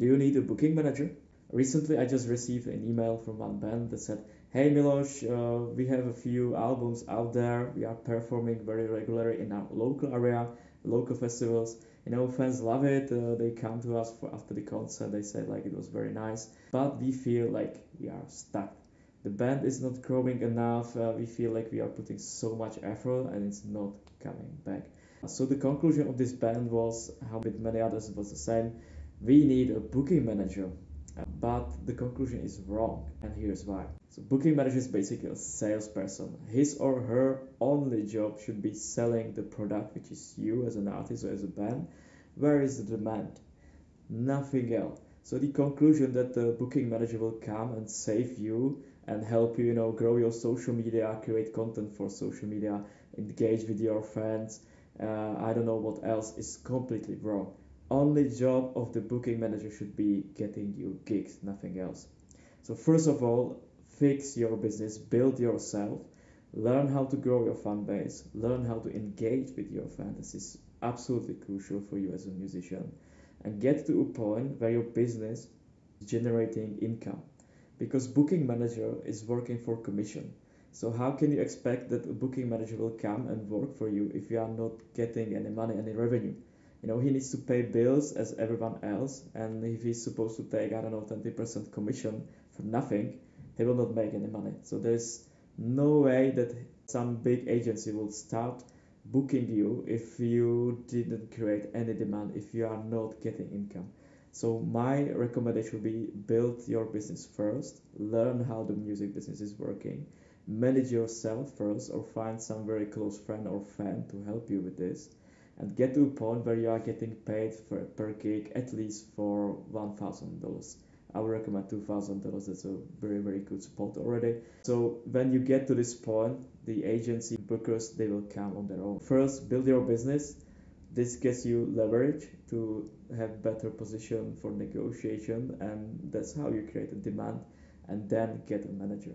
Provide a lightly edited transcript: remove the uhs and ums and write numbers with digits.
Do you need a booking manager? Recently, I just received an email from one band that said, "Hey Milos, we have a few albums out there. We are performing very regularly in our local area, local festivals. Fans love it. They come to us for after the concert. They said like it was very nice, but we feel like we are stuck. The band is not growing enough. We feel like we are putting so much effort and it's not coming back." So the conclusion of this band was, how with many others it was the same, we need a booking manager. But the conclusion is wrong, and here's why. So booking manager is basically a salesperson. His or her only job should be selling the product, which is you as an artist or as a band. Where is the demand? Nothing else. So the conclusion that the booking manager will come and save you and help you, grow your social media, create content for social media, engage with your fans, I don't know what else, is completely wrong. Only job of the booking manager should be getting you gigs, nothing else. So first of all, fix your business, build yourself, learn how to grow your fan base, learn how to engage with your fans. This is absolutely crucial for you as a musician, and get to a point where your business is generating income, because booking manager is working for commission. So how can you expect that a booking manager will come and work for you if you are not getting any money, any revenue? He needs to pay bills as everyone else, and if he's supposed to take, I don't know, 20% commission for nothing, he will not make any money. So there's no way that some big agency will start booking you if you didn't create any demand, if you are not getting income. So my recommendation would be, build your business first, learn how the music business is working, manage yourself first, or find some very close friend or fan to help you with this, and get to a point where you are getting paid per gig at least for $1,000. I would recommend $2,000. That's a very, very good spot already. So when you get to this point, the agency bookers, they will come on their own. First, build your business. This gets you leverage to have better position for negotiation, and that's how you create a demand, and then get a manager.